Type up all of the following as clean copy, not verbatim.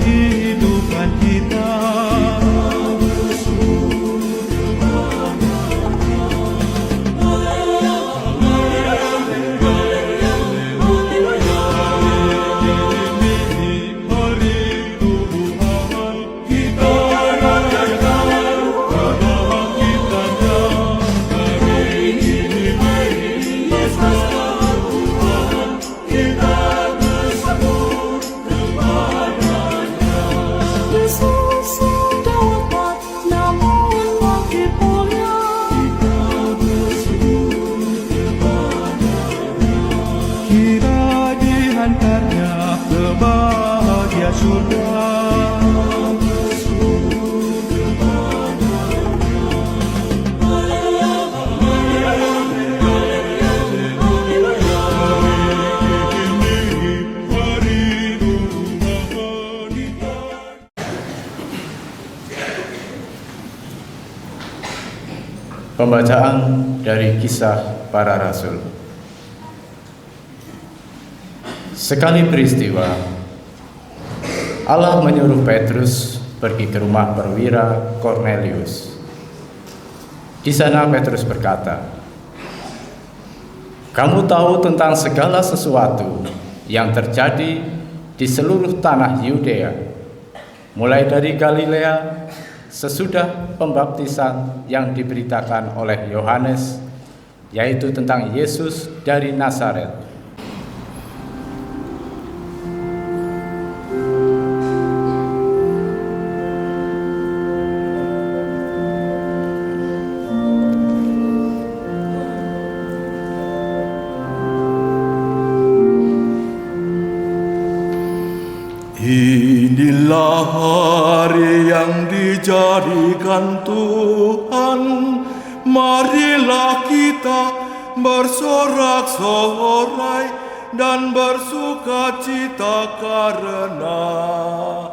kehidupan kita. Pembacaan dari Kisah Para Rasul. Sekali peristiwa, Allah menyuruh Petrus pergi ke rumah perwira Kornelius. Di sana Petrus berkata, "Kamu tahu tentang segala sesuatu yang terjadi di seluruh tanah Yudea, mulai dari Galilea sesudah pembaptisan yang diberitakan oleh Yohanes, yaitu tentang Yesus dari Nazaret. Inilah hari yang dijadikan Tuhan, marilah kita bersorak-sorai dan bersukacita karenanya.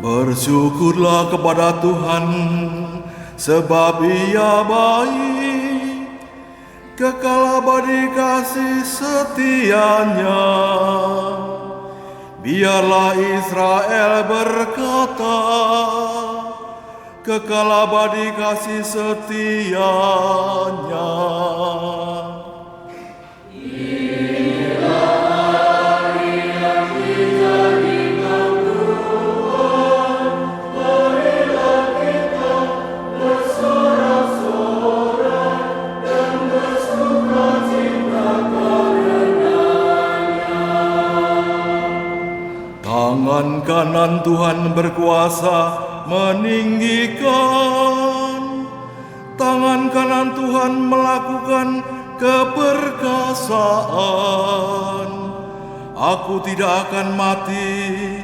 Bersyukurlah kepada Tuhan, sebab Ia baik, kekal abadi kasih setianya. Biarlah Israel berkata, kekal abadi kasih setianya. Tangan kanan Tuhan berkuasa meninggikan, tangan kanan Tuhan melakukan keperkasaan. Aku tidak akan mati,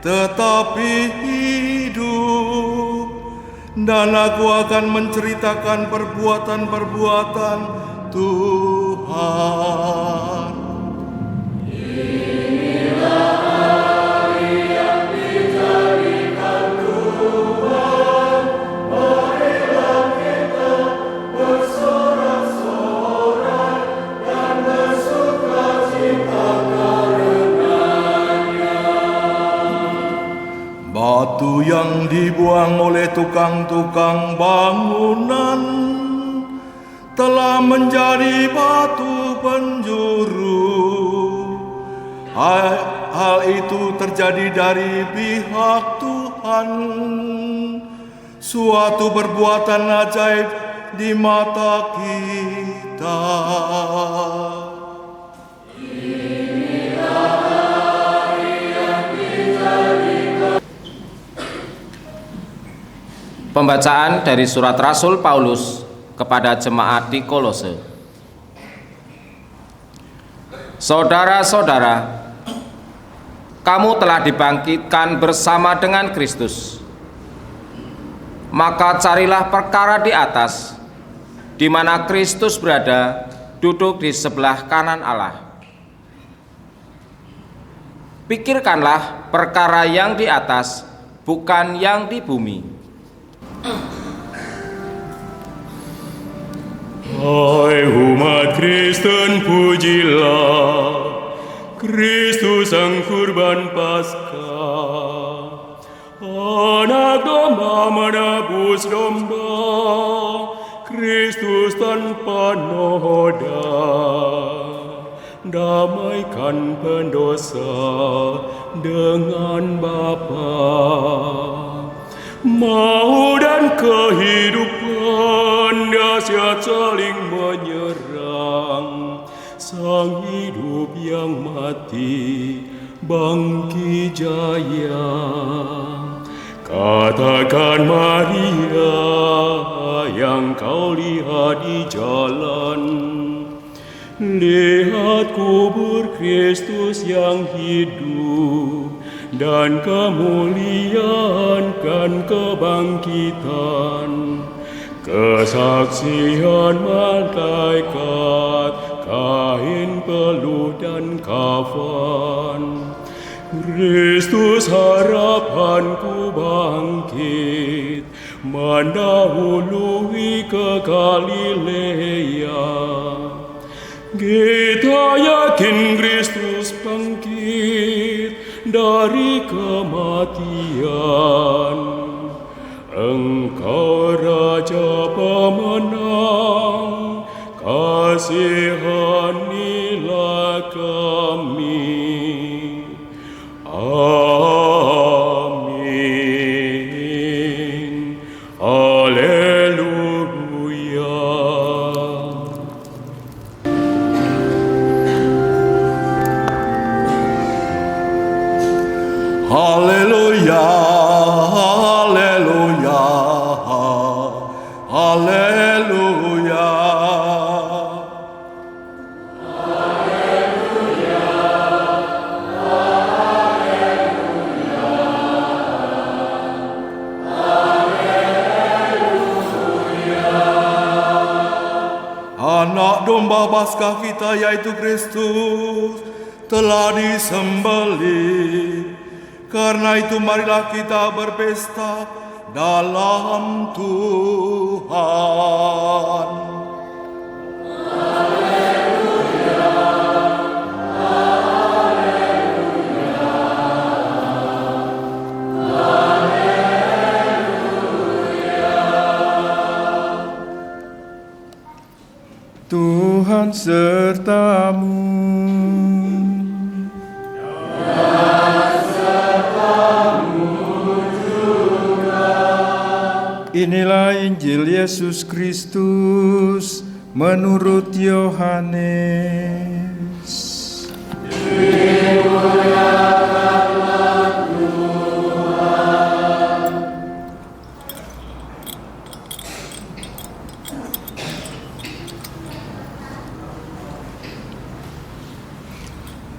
tetapi hidup, dan aku akan menceritakan perbuatan-perbuatan Tuhan. Batu yang dibuang oleh tukang-tukang bangunan telah menjadi batu penjuru. Hal itu terjadi dari pihak Tuhan, suatu perbuatan ajaib di mata kita. Pembacaan dari surat Rasul Paulus kepada jemaat di Kolose. Saudara-saudara, kamu telah dibangkitkan bersama dengan Kristus. Maka carilah perkara di atas, di mana Kristus berada, duduk di sebelah kanan Allah. Pikirkanlah perkara yang di atas, bukan yang di bumi. Hai umat Kristen, pujilah Kristus Sang Kurban Paskah, Anak domba menebus domba, Kristus tanpa noda, damaikan pendosa dengan Bapa. Maut dan kehidupan dahsyat saling menyerang, Sang hidup yang mati bangkit jaya. Katakan Maria yang kau lihat di jalan, lihat kubur Kristus yang hidup dan kemuliaan dan kebangkitan. Kesaksian malaikat, kain peluh dan kafan. Kristus harapanku bangkit, mendahului ke Galilea. Kita yakin Kristus bangkit dari kematian. Engkau Raja pemenang, kasihanilah kami. Amin. Haleluya. Haleluya. Haleluya. Haleluya. Anak domba Paskah kita yaitu Kristus telah disembelih. Karena itu marilah kita berpesta dalam Tuhan. Tuhan sertamu. Inilah Injil Yesus Kristus menurut Yohanes.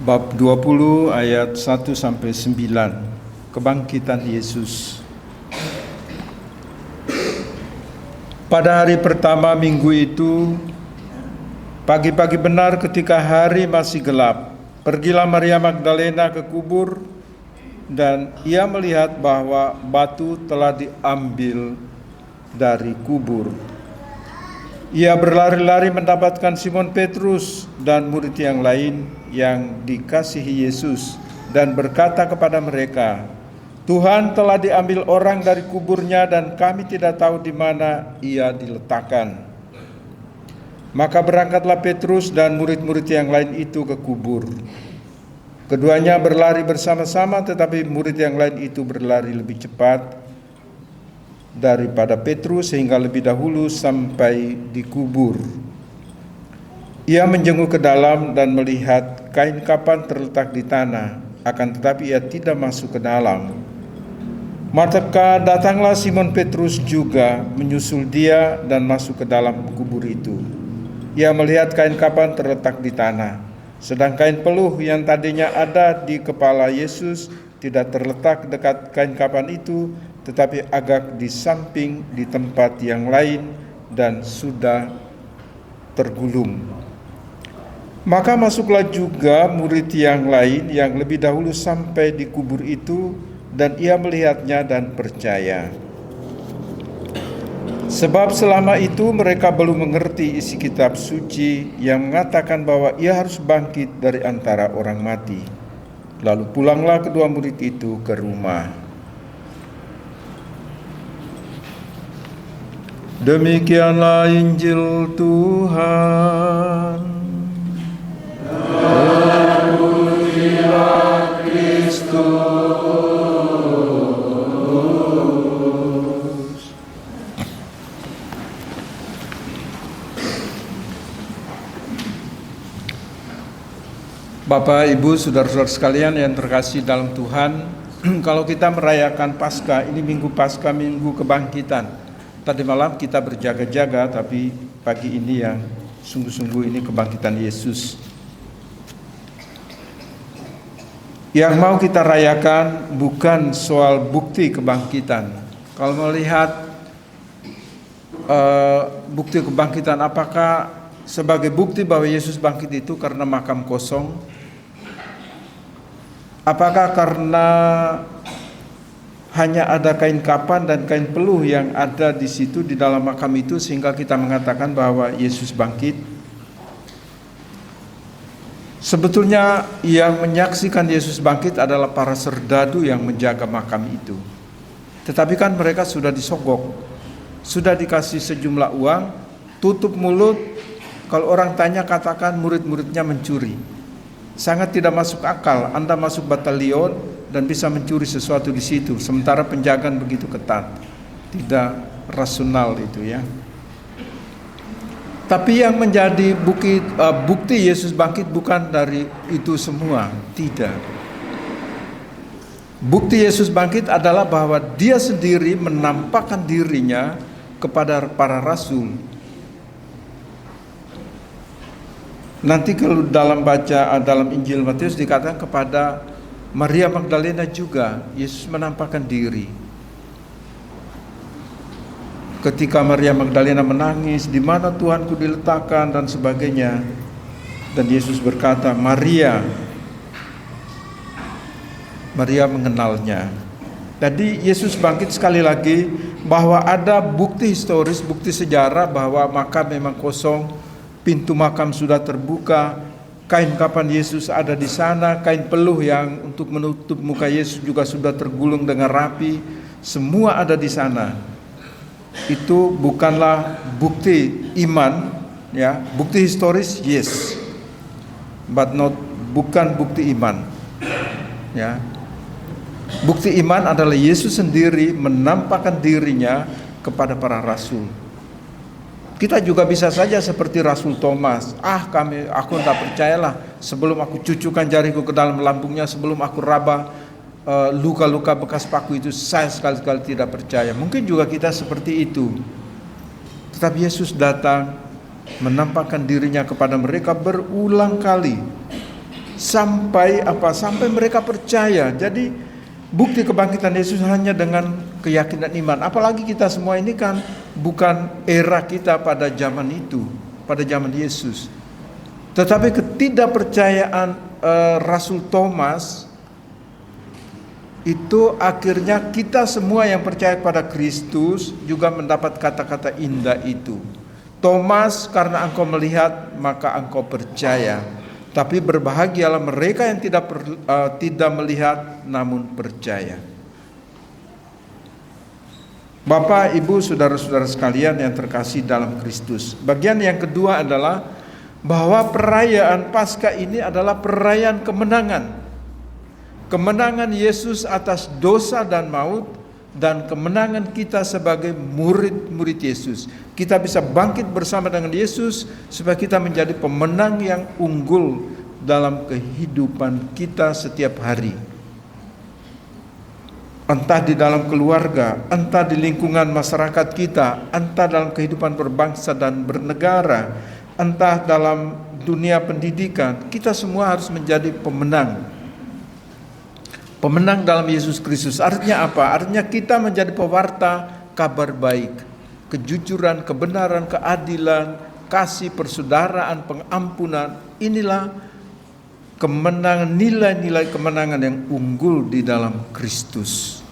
Bab 20 ayat 1 sampai 9. Kebangkitan Yesus. Pada hari pertama minggu itu, pagi-pagi benar ketika hari masih gelap, pergilah Maria Magdalena ke kubur dan ia melihat bahwa batu telah diambil dari kubur. Ia berlari-lari mendapatkan Simon Petrus dan murid yang lain yang dikasihi Yesus dan berkata kepada mereka, Tuhan telah diambil orang dari kuburnya dan kami tidak tahu di mana ia diletakkan. Maka berangkatlah Petrus dan murid-murid yang lain itu ke kubur. Keduanya berlari bersama-sama, tetapi murid yang lain itu berlari lebih cepat daripada Petrus sehingga lebih dahulu sampai di kubur. Ia menjenguk ke dalam dan melihat kain kapan terletak di tanah, akan tetapi ia tidak masuk ke dalam. Maka datanglah Simon Petrus juga menyusul dia dan masuk ke dalam kubur itu. Ia melihat kain kapan terletak di tanah, sedang kain peluh yang tadinya ada di kepala Yesus tidak terletak dekat kain kapan itu, tetapi agak di samping di tempat yang lain dan sudah tergulung. Maka masuklah juga murid yang lain yang lebih dahulu sampai di kubur itu, dan ia melihatnya dan percaya. Sebab selama itu mereka belum mengerti isi kitab suci yang mengatakan bahwa ia harus bangkit dari antara orang mati. Lalu pulanglah kedua murid itu ke rumah. Demikianlah Injil Tuhan. Terpujilah Kristus. Bapak, Ibu, saudara-saudara sekalian yang terkasih dalam Tuhan, kalau kita merayakan Paskah, ini Minggu Paskah, Minggu Kebangkitan. Tadi malam kita berjaga-jaga, tapi pagi ini yang sungguh-sungguh ini kebangkitan Yesus. Yang mau kita rayakan bukan soal bukti kebangkitan. Kalau melihat bukti kebangkitan, apakah sebagai bukti bahwa Yesus bangkit itu karena makam kosong? Apakah karena hanya ada kain kapan dan kain peluh yang ada di situ di dalam makam itu sehingga kita mengatakan bahwa Yesus bangkit? Sebetulnya yang menyaksikan Yesus bangkit adalah para serdadu yang menjaga makam itu. Tetapi kan mereka sudah disogok, sudah dikasih sejumlah uang, tutup mulut. Kalau orang tanya katakan murid-muridnya mencuri. Sangat tidak masuk akal Anda masuk batalion dan bisa mencuri sesuatu di situ, sementara penjagaan begitu ketat. Tidak rasional itu ya. Tapi yang menjadi bukti Yesus bangkit bukan dari itu semua, tidak. Bukti Yesus bangkit adalah bahwa dia sendiri menampakkan dirinya kepada para rasul. Nanti kalau dalam Injil Matius dikatakan kepada Maria Magdalena juga Yesus menampakkan diri. Ketika Maria Magdalena menangis, di mana Tuhanku diletakkan dan sebagainya, dan Yesus berkata, Maria. Maria mengenalnya. Jadi Yesus bangkit sekali lagi bahwa ada bukti historis, bukti sejarah bahwa makam memang kosong, pintu makam sudah terbuka, kain kapan Yesus ada di sana, kain peluh yang untuk menutup muka Yesus juga sudah tergulung dengan rapi, semua ada di sana. Itu bukanlah bukti iman, ya, bukti historis yes, but bukan bukti iman, ya. Bukti iman adalah Yesus sendiri menampakkan dirinya kepada para rasul. Kita juga bisa saja seperti Rasul Thomas. Aku tidak percayalah sebelum aku cucukkan jariku ke dalam lambungnya, sebelum aku raba luka-luka bekas paku itu, saya sekali-kali tidak percaya. Mungkin juga kita seperti itu. Tetapi Yesus datang menampakkan dirinya kepada mereka berulang kali sampai mereka percaya. Jadi bukti kebangkitan Yesus hanya dengan keyakinan iman. Apalagi kita semua ini kan bukan era kita pada zaman itu, pada zaman Yesus. Tetapi ketidakpercayaan Rasul Thomas itu akhirnya kita semua yang percaya pada Kristus juga mendapat kata-kata indah itu. Thomas, karena engkau melihat maka engkau percaya. Tapi berbahagialah mereka yang tidak melihat namun percaya. Bapak, Ibu, saudara-saudara sekalian yang terkasih dalam Kristus. Bagian yang kedua adalah bahwa perayaan Paskah ini adalah perayaan kemenangan. Kemenangan Yesus atas dosa dan maut, dan kemenangan kita sebagai murid-murid Yesus. Kita bisa bangkit bersama dengan Yesus supaya kita menjadi pemenang yang unggul dalam kehidupan kita setiap hari. Entah di dalam keluarga, entah di lingkungan masyarakat kita, entah dalam kehidupan berbangsa dan bernegara, entah dalam dunia pendidikan, kita semua harus menjadi pemenang. Pemenang dalam Yesus Kristus. Artinya apa? Artinya kita menjadi pewarta kabar baik, kejujuran, kebenaran, keadilan, kasih, persaudaraan, pengampunan. Inilah kemenangan, nilai-nilai kemenangan yang unggul di dalam Kristus.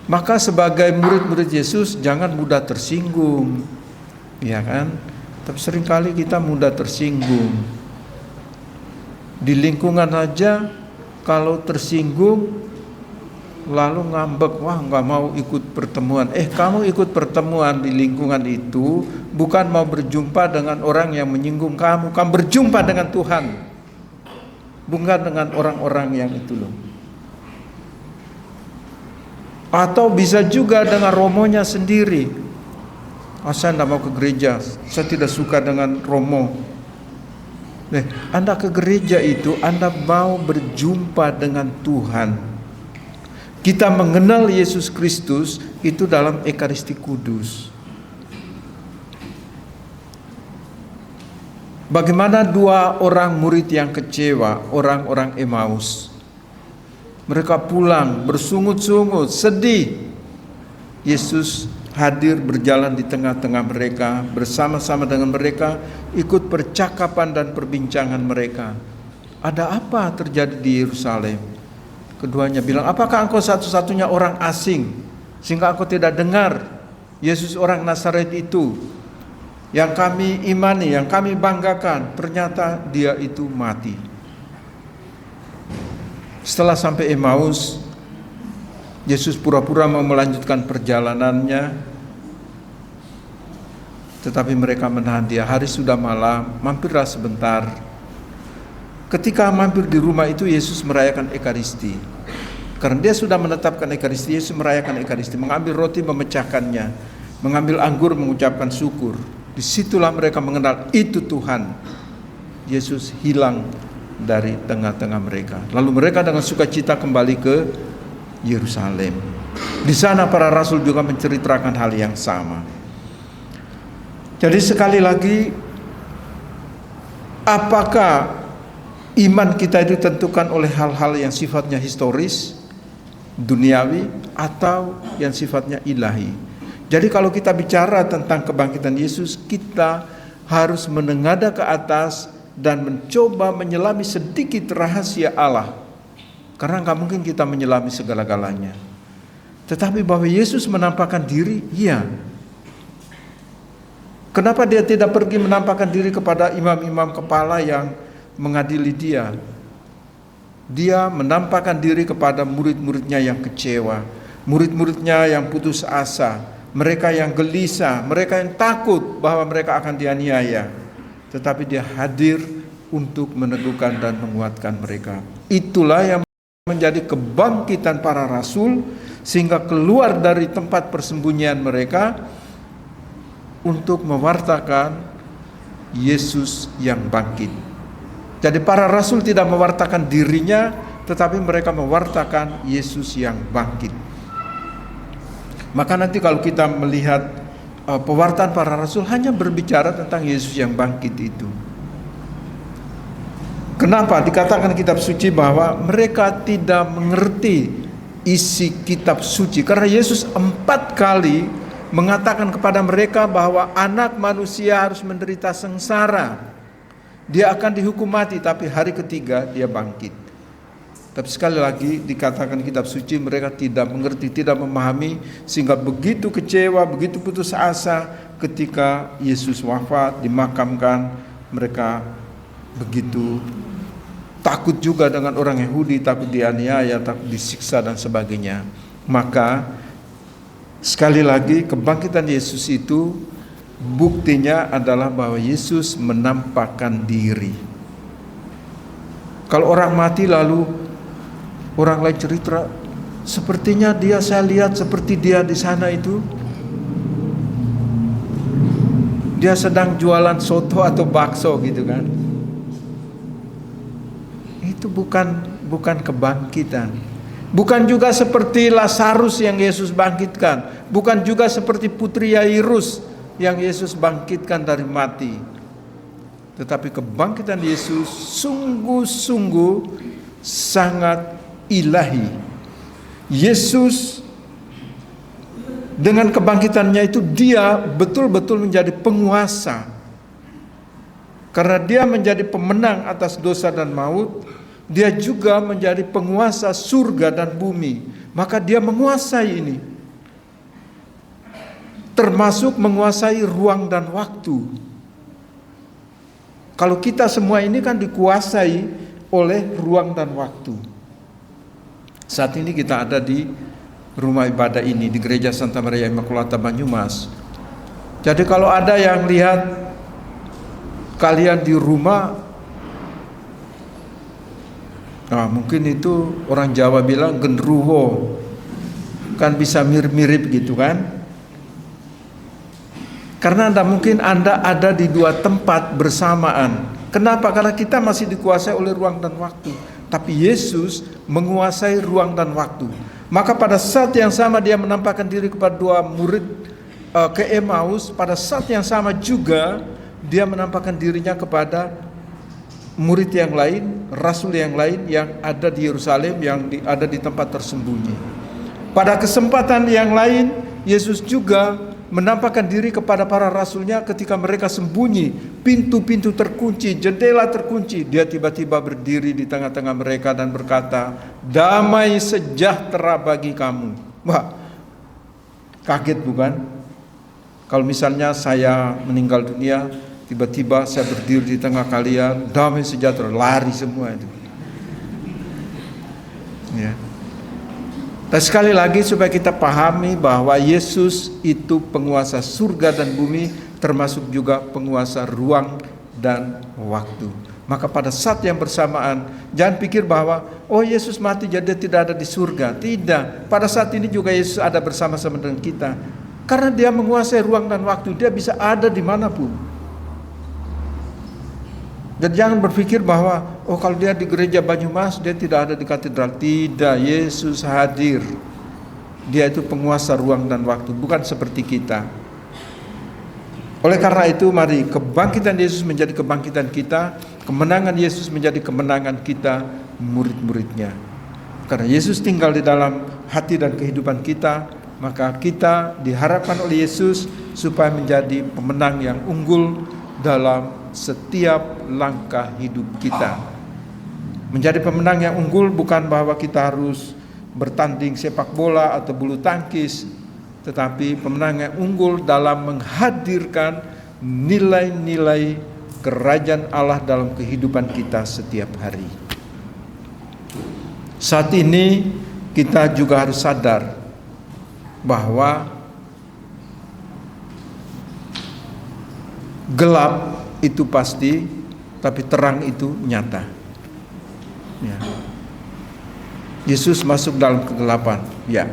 Maka sebagai murid-murid Yesus jangan mudah tersinggung, ya kan? Tapi seringkali kita mudah tersinggung. Di lingkungan aja kalau tersinggung lalu ngambek, wah nggak mau ikut pertemuan. Kamu ikut pertemuan di lingkungan itu bukan mau berjumpa dengan orang yang menyinggung kamu. Kamu berjumpa dengan Tuhan, bukan dengan orang-orang yang itu loh. Atau bisa juga dengan romonya sendiri. Saya tidak mau ke gereja, saya tidak suka dengan romo. Anda ke gereja itu Anda mau berjumpa dengan Tuhan. Kita mengenal Yesus Kristus itu dalam Ekaristi Kudus. Bagaimana dua orang murid yang kecewa, orang-orang Emmaus. Mereka pulang bersungut-sungut, sedih. Yesus hadir berjalan di tengah-tengah mereka, bersama-sama dengan mereka, ikut percakapan dan perbincangan mereka. Ada apa terjadi di Yerusalem? Keduanya bilang, apakah engkau satu-satunya orang asing sehingga engkau tidak dengar Yesus orang Nazaret itu yang kami imani, yang kami banggakan, ternyata dia itu mati. Setelah sampai Emmaus, Yesus pura-pura mau melanjutkan perjalanannya, tetapi mereka menahan dia. Hari sudah malam, mampirlah sebentar. Ketika mampir di rumah itu, Yesus merayakan Ekaristi. Karena dia sudah menetapkan Ekaristi, Yesus merayakan Ekaristi, mengambil roti, memecahkannya, mengambil anggur, mengucapkan syukur. Disitulah mereka mengenal itu Tuhan. Yesus hilang dari tengah-tengah mereka. Lalu mereka dengan sukacita kembali ke Yerusalem. Di sana para rasul juga menceritakan hal yang sama. Jadi sekali lagi, apakah iman kita itu ditentukan oleh hal-hal yang sifatnya historis, duniawi, atau yang sifatnya ilahi? Jadi kalau kita bicara tentang kebangkitan Yesus, kita harus menengadah ke atas dan mencoba menyelami sedikit rahasia Allah. Karena nggak mungkin kita menyelami segala-galanya. Tetapi bahwa Yesus menampakkan diri, iya. Kenapa dia tidak pergi menampakkan diri kepada imam-imam kepala yang mengadili dia? Dia menampakkan diri kepada murid-muridnya yang kecewa, murid-muridnya yang putus asa, mereka yang gelisah, mereka yang takut bahwa mereka akan dianiaya. Tetapi dia hadir untuk meneguhkan dan menguatkan mereka. Itulah yang menjadi kebangkitan para rasul, sehingga keluar dari tempat persembunyian mereka untuk mewartakan Yesus yang bangkit. Jadi para rasul tidak mewartakan dirinya, tetapi mereka mewartakan Yesus yang bangkit. Maka nanti kalau kita melihat pewartaan para rasul hanya berbicara tentang Yesus yang bangkit itu. Kenapa? Dikatakan kitab suci bahwa mereka tidak mengerti isi kitab suci. Karena Yesus 4 kali mengatakan kepada mereka bahwa anak manusia harus menderita sengsara. Dia akan dihukum mati, tapi hari ketiga dia bangkit. Tapi sekali lagi dikatakan kitab suci mereka tidak mengerti, tidak memahami, sehingga begitu kecewa, begitu putus asa ketika Yesus wafat, dimakamkan. Mereka begitu takut juga dengan orang Yahudi, takut dianiaya, takut disiksa dan sebagainya. Maka sekali lagi kebangkitan Yesus itu buktinya adalah bahwa Yesus menampakkan diri. Kalau orang mati lalu orang lain cerita, sepertinya dia, saya lihat seperti dia di sana itu, dia sedang jualan soto atau bakso gitu kan. Itu bukan kebangkitan. Bukan juga seperti Lazarus yang Yesus bangkitkan. Bukan juga seperti putri Yairus yang Yesus bangkitkan dari mati. Tetapi kebangkitan Yesus sungguh-sungguh sangat ilahi. Yesus dengan kebangkitannya itu dia betul-betul menjadi penguasa. Karena dia menjadi pemenang atas dosa dan maut, dia juga menjadi penguasa surga dan bumi. Maka dia menguasai ini, termasuk menguasai ruang dan waktu. Kalau kita semua ini kan dikuasai oleh ruang dan waktu. Saat ini kita ada di rumah ibadah ini, di Gereja Santa Maria Immaculata Banyumas. Jadi kalau ada yang lihat kalian di rumah, mungkin itu orang Jawa bilang genderuwo, kan bisa mirip-mirip gitu kan. Karena mungkin Anda ada di dua tempat bersamaan. Kenapa? Karena kita masih dikuasai oleh ruang dan waktu. Tapi Yesus menguasai ruang dan waktu. Maka pada saat yang sama dia menampakkan diri kepada dua murid ke Emmaus. Pada saat yang sama juga dia menampakkan dirinya kepada murid yang lain, rasul yang lain yang ada di Yerusalem, yang ada di tempat tersembunyi. Pada kesempatan yang lain, Yesus juga menampakkan diri kepada para rasulnya ketika mereka sembunyi, pintu-pintu terkunci, jendela terkunci. Dia tiba-tiba berdiri di tengah-tengah mereka dan berkata, "Damai sejahtera bagi kamu." Wah, kaget bukan? Kalau misalnya saya meninggal dunia, tiba-tiba saya berdiri di tengah kalian, damai sejahtera, lari semua itu. Ya. Dan sekali lagi supaya kita pahami bahwa Yesus itu penguasa surga dan bumi, termasuk juga penguasa ruang dan waktu. Maka pada saat yang bersamaan, jangan pikir bahwa Yesus mati jadi tidak ada di surga. Tidak. Pada saat ini juga Yesus ada bersama-sama dengan kita. Karena dia menguasai ruang dan waktu, dia bisa ada dimanapun. Dan jangan berpikir bahwa kalau dia di gereja Banyumas dia tidak ada di katedral. Tidak, Yesus hadir. Dia itu penguasa ruang dan waktu, bukan seperti kita. Oleh karena itu mari kebangkitan Yesus menjadi kebangkitan kita, kemenangan Yesus menjadi kemenangan kita, murid-muridnya. Karena Yesus tinggal di dalam hati dan kehidupan kita, maka kita diharapkan oleh Yesus supaya menjadi pemenang yang unggul dalam setiap langkah hidup kita. Menjadi pemenang yang unggul bukan bahwa kita harus bertanding sepak bola atau bulu tangkis, tetapi pemenang yang unggul dalam menghadirkan nilai-nilai kerajaan Allah dalam kehidupan kita setiap hari. Saat ini kita juga harus sadar bahwa gelap itu pasti, tapi terang itu nyata. Ya. Yesus masuk dalam kegelapan, ya.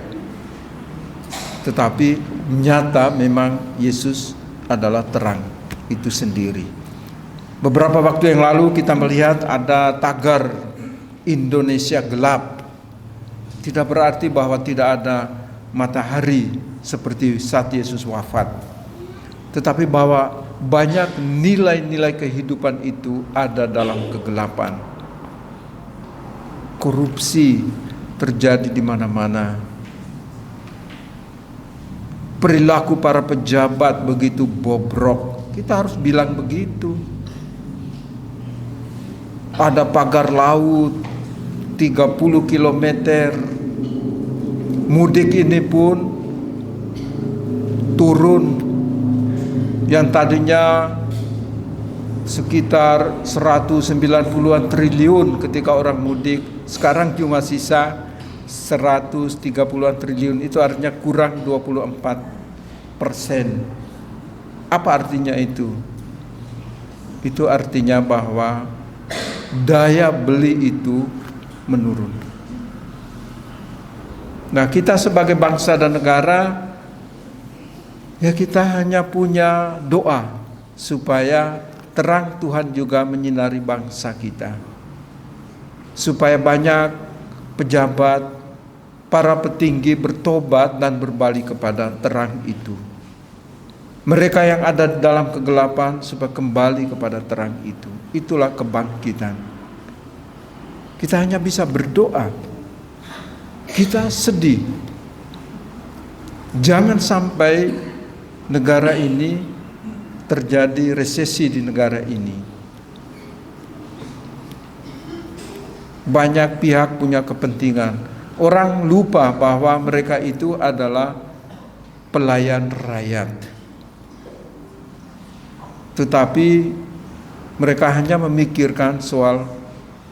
Tetapi nyata memang Yesus adalah terang itu sendiri. Beberapa waktu yang lalu kita melihat ada tagar Indonesia gelap. Tidak berarti bahwa tidak ada matahari seperti saat Yesus wafat. Tetapi bahwa banyak nilai-nilai kehidupan itu ada dalam kegelapan. Korupsi terjadi di mana-mana. Perilaku para pejabat begitu bobrok. Kita harus bilang begitu. Ada pagar laut 30 km. Mudik ini pun turun. Yang tadinya sekitar 190-an triliun ketika orang mudik, sekarang cuma sisa 130-an triliun. Itu artinya kurang 24%. Apa artinya itu? Itu artinya bahwa daya beli itu menurun. Nah, kita sebagai bangsa dan negara, ya kita hanya punya doa supaya terang Tuhan juga menyinari bangsa kita. Supaya banyak pejabat, para petinggi bertobat dan berbalik kepada terang itu. Mereka yang ada dalam kegelapan supaya kembali kepada terang itu. Itulah kebangkitan. Kita hanya bisa berdoa. Kita sedih. Jangan sampai negara ini terjadi resesi di negara ini. Banyak pihak punya kepentingan. Orang lupa bahwa mereka itu adalah pelayan rakyat. Tetapi mereka hanya memikirkan soal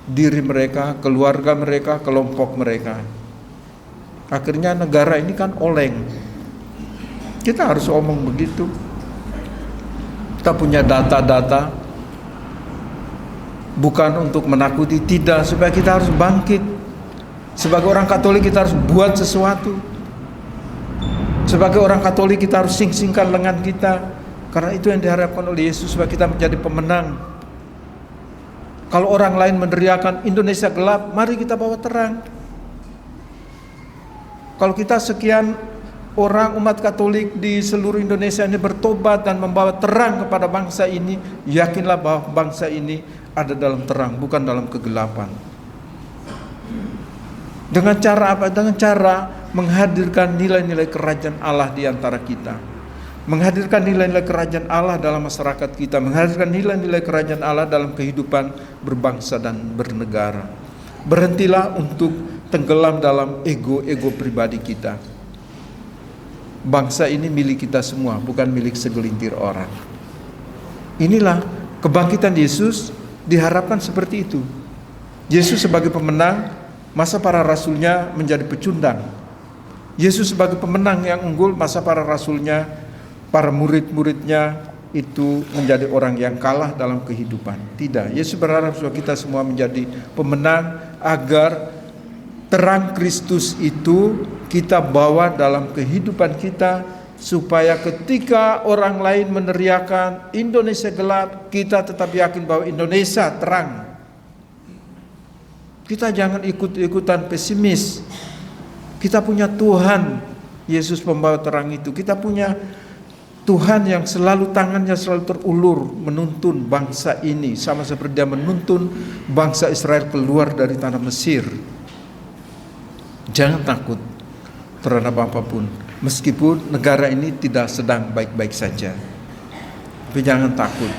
diri mereka, keluarga mereka, kelompok mereka. Akhirnya negara ini kan oleng. Kita harus omong begitu. Kita punya data-data, bukan untuk menakuti, tidak, supaya kita harus bangkit. Sebagai orang Katolik kita harus buat sesuatu. Sebagai orang Katolik kita harus sing-singkan lengan kita, karena itu yang diharapkan oleh Yesus, supaya kita menjadi pemenang. Kalau orang lain meneriakan Indonesia gelap, mari kita bawa terang. Kalau kita sekian orang umat Katolik di seluruh Indonesia ini bertobat dan membawa terang kepada bangsa ini, yakinlah bahwa bangsa ini ada dalam terang, bukan dalam kegelapan. Dengan cara apa? Dengan cara menghadirkan nilai-nilai kerajaan Allah di antara kita. Menghadirkan nilai-nilai kerajaan Allah dalam masyarakat kita. Menghadirkan nilai-nilai kerajaan Allah dalam kehidupan berbangsa dan bernegara. Berhentilah untuk tenggelam dalam ego-ego pribadi kita. Bangsa ini milik kita semua, bukan milik segelintir orang. Inilah kebangkitan Yesus, diharapkan seperti itu. Yesus sebagai pemenang, masa para rasulnya menjadi pecundang. Yesus sebagai pemenang yang unggul, masa para rasulnya, para murid-muridnya itu menjadi orang yang kalah dalam kehidupan. Tidak, Yesus berharap supaya kita semua menjadi pemenang, agar terang Kristus itu kita bawa dalam kehidupan kita, supaya ketika orang lain meneriakan Indonesia gelap, kita tetap yakin bahwa Indonesia terang. Kita jangan ikut-ikutan pesimis. Kita punya Tuhan, Yesus pembawa terang itu. Kita punya Tuhan yang selalu tangannya selalu terulur menuntun bangsa ini, sama seperti Dia menuntun bangsa Israel keluar dari tanah Mesir. Jangan takut terhadap apapun, meskipun negara ini tidak sedang baik-baik saja. Tapi jangan takut,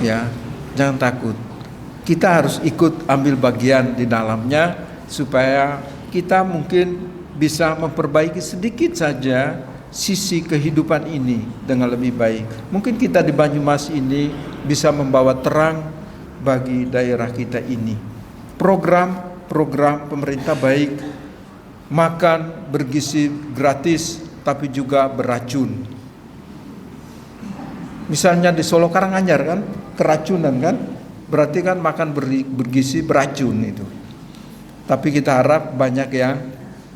ya, jangan takut. Kita harus ikut ambil bagian di dalamnya, supaya kita mungkin bisa memperbaiki sedikit saja sisi kehidupan ini dengan lebih baik. Mungkin kita di Banyumas ini bisa membawa terang bagi daerah kita ini. Program pemerintah baik, makan bergizi gratis tapi juga beracun. Misalnya di Solo Karanganyar kan keracunan kan, berarti kan makan bergizi beracun itu. Tapi kita harap banyak yang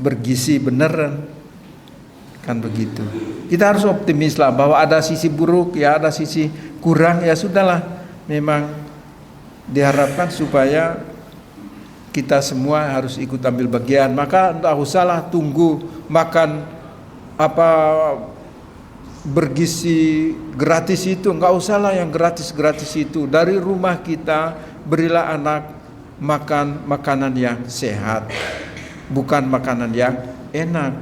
bergizi beneran, kan begitu. Kita harus optimis lah, bahwa ada sisi buruk, ya ada sisi kurang, ya sudahlah. Memang diharapkan supaya kita semua harus ikut ambil bagian. Maka tidak usahlah tunggu makan apa bergizi gratis itu, enggak usahlah yang gratis-gratis itu. Dari rumah kita berilah anak makan makanan yang sehat, bukan makanan yang enak.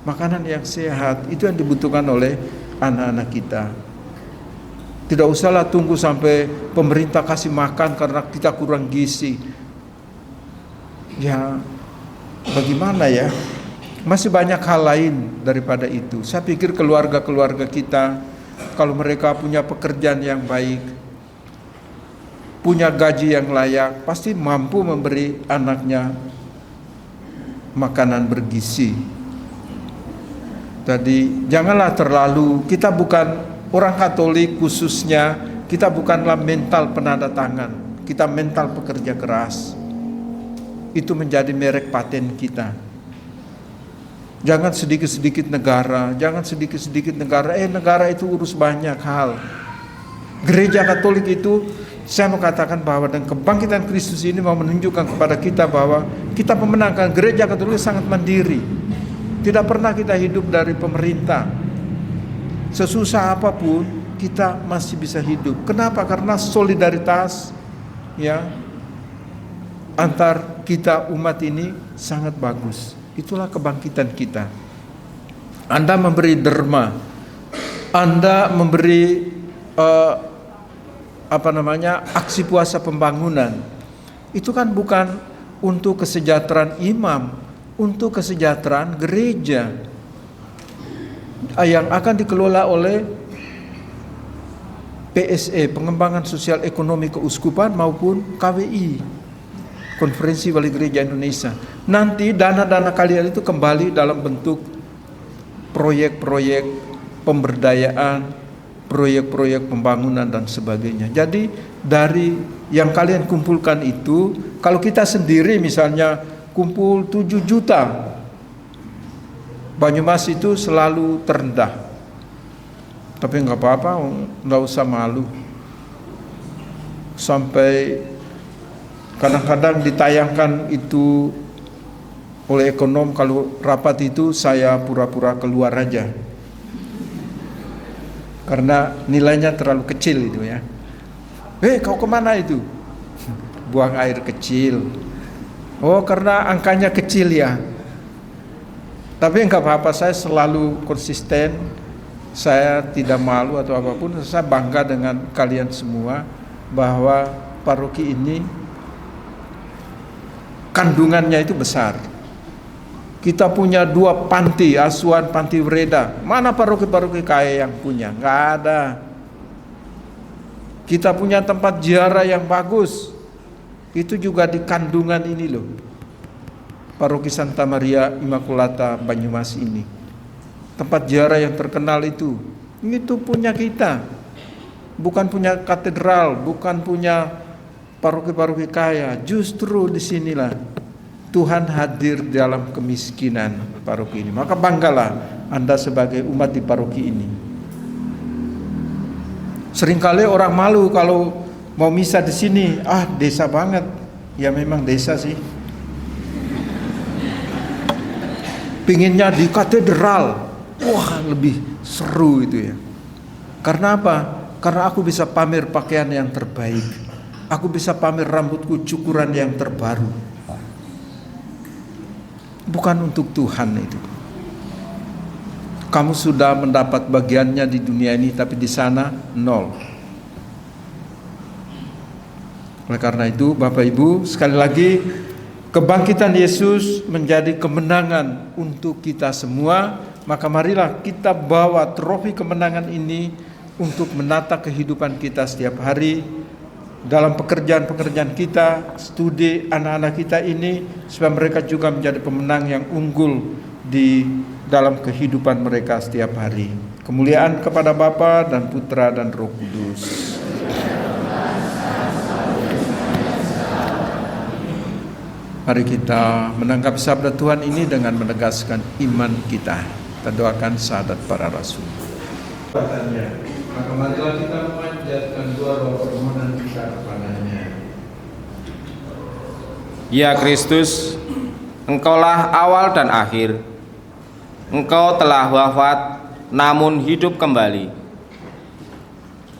Makanan yang sehat itu yang dibutuhkan oleh anak-anak kita. Tidak usahlah tunggu sampai pemerintah kasih makan karena kita kurang gizi. Ya, bagaimana ya? Masih banyak hal lain daripada itu. Saya pikir keluarga-keluarga kita, kalau mereka punya pekerjaan yang baik, punya gaji yang layak, pasti mampu memberi anaknya makanan bergizi. Jadi janganlah terlalu, kita bukan orang Katolik khususnya, kita bukanlah mental penanda tangan, kita mental pekerja keras. Itu menjadi merek paten kita. Jangan sedikit-sedikit negara, negara itu urus banyak hal. Gereja Katolik itu, saya mau katakan bahwa dengan kebangkitan Kristus ini mau menunjukkan kepada kita bahwa kita memenangkan. Gereja Katolik sangat mandiri. Tidak pernah kita hidup dari pemerintah. Sesusah apapun kita masih bisa hidup. Kenapa? Karena solidaritas ya antar kita umat ini sangat bagus. Itulah kebangkitan kita. Anda memberi derma, Anda memberi aksi puasa pembangunan. Itu kan bukan untuk kesejahteraan imam, untuk kesejahteraan gereja yang akan dikelola oleh PSE, Pengembangan Sosial Ekonomi Keuskupan, maupun KWI, Konferensi Wali Gereja Indonesia. Nanti dana-dana kalian itu kembali dalam bentuk proyek-proyek pemberdayaan, proyek-proyek pembangunan dan sebagainya. Jadi dari yang kalian kumpulkan itu, kalau kita sendiri misalnya kumpul 7 juta, Banyumas itu selalu terendah. Tapi nggak apa-apa, nggak usah malu. Sampai kadang-kadang ditayangkan itu oleh ekonom, kalau rapat itu saya pura-pura keluar aja, karena nilainya terlalu kecil itu ya. Kau kemana itu? Buang air kecil. Oh, karena angkanya kecil ya. Tapi enggak apa-apa, saya selalu konsisten. Saya tidak malu atau apapun. Saya bangga dengan kalian semua bahwa paroki ini kandungannya itu besar. Kita punya 2 panti asuhan, panti Breda. Mana paroki-paroki kaya yang punya? Enggak ada. Kita punya tempat ziarah yang bagus. Itu juga di kandungan ini loh. Paroki Santa Maria Immaculata Banyumas ini. Tempat ziarah yang terkenal itu punya kita. Bukan punya katedral, bukan punya paroki-paroki kaya. Justru disinilah Tuhan hadir dalam kemiskinan paroki ini. Maka banggalah Anda sebagai umat di paroki ini. Seringkali orang malu kalau mau misa di sini, desa banget. Ya memang desa sih. Pinginnya di katedral, wah lebih seru itu ya. Karena apa? Karena aku bisa pamer pakaian yang terbaik, aku bisa pamer rambutku cukuran yang terbaru. Bukan untuk Tuhan itu. Kamu sudah mendapat bagiannya di dunia ini, tapi di sana 0. Oleh karena itu, Bapak Ibu, sekali lagi, kebangkitan Yesus menjadi kemenangan untuk kita semua. Maka marilah kita bawa trofi kemenangan ini untuk menata kehidupan kita setiap hari, dalam pekerjaan-pekerjaan kita, studi anak-anak kita ini, supaya mereka juga menjadi pemenang yang unggul di dalam kehidupan mereka setiap hari. Kemuliaan kepada Bapa dan Putra dan Roh Kudus. Mari kita menangkap sabda Tuhan ini dengan menegaskan iman kita. Kita doakan syahadat para rasul. Maka marilah kita memanjatkan doa permohonan kita kepadanya. Ya Kristus, Engkaulah awal dan akhir. Engkau telah wafat namun hidup kembali.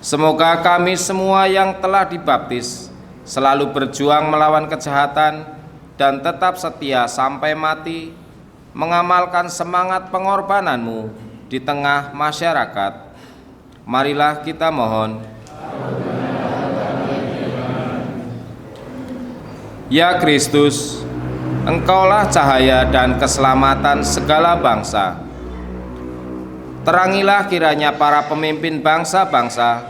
Semoga kami semua yang telah dibaptis selalu berjuang melawan kejahatan dan tetap setia sampai mati, mengamalkan semangat pengorbanan-Mu di tengah masyarakat. Marilah kita mohon. Ya Kristus, Engkaulah cahaya dan keselamatan segala bangsa. Terangilah kiranya para pemimpin bangsa-bangsa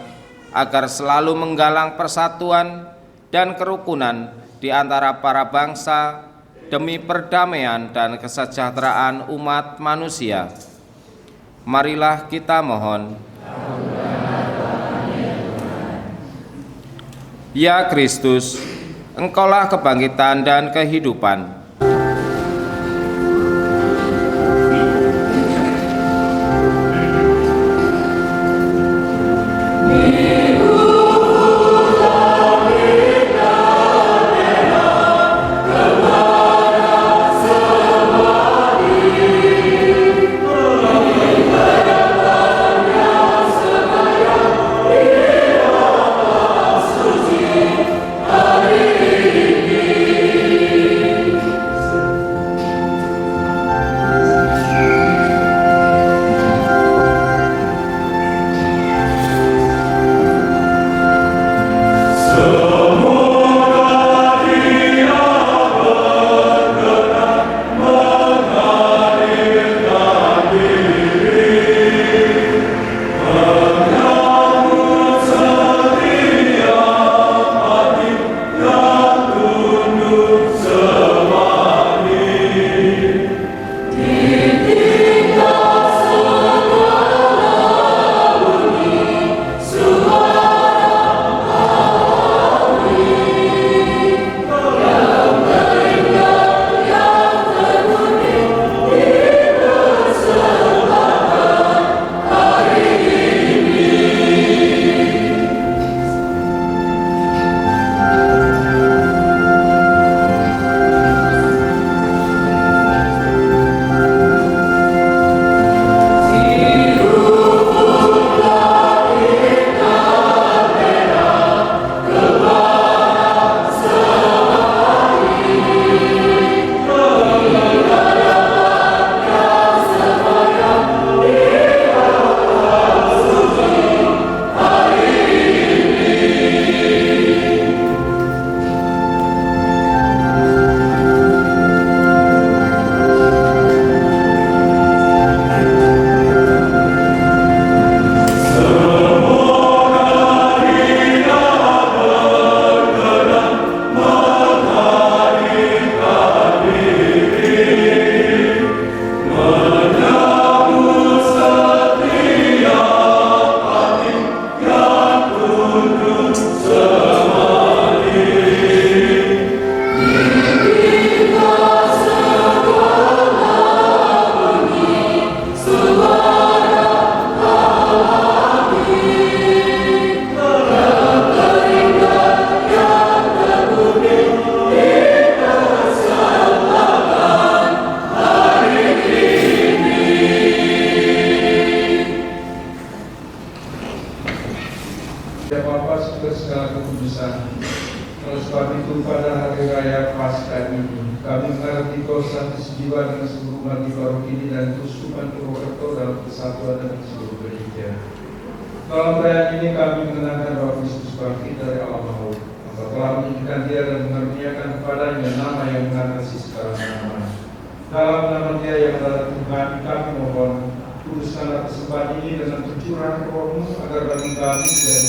agar selalu menggalang persatuan dan kerukunan di antara para bangsa demi perdamaian dan kesejahteraan umat manusia. Marilah kita mohon. Ya Kristus, Engkaulah kebangkitan dan kehidupan. segala kekudusan. Oleh sebab itu pada hari raya Paskah ini kami mengerti kau satu jiwa dengan seluruh umat di baru ini dan Kuskupan Purwokerto dalam kesatuan dengan seluruh gereja. Dalam perayaan ini kami mengenangkan bahwa Kristus bangkit dari alam maut. Engkau telah menunjukkan Dia dan mengaruniakan kepadanya nama yang mengatasi segala nama. Dalam nama Dia yang adalah Tuhan, kami mohon kuduskanlah persembahan ini dengan pencurahan Roh-Mu agar bagi kami dan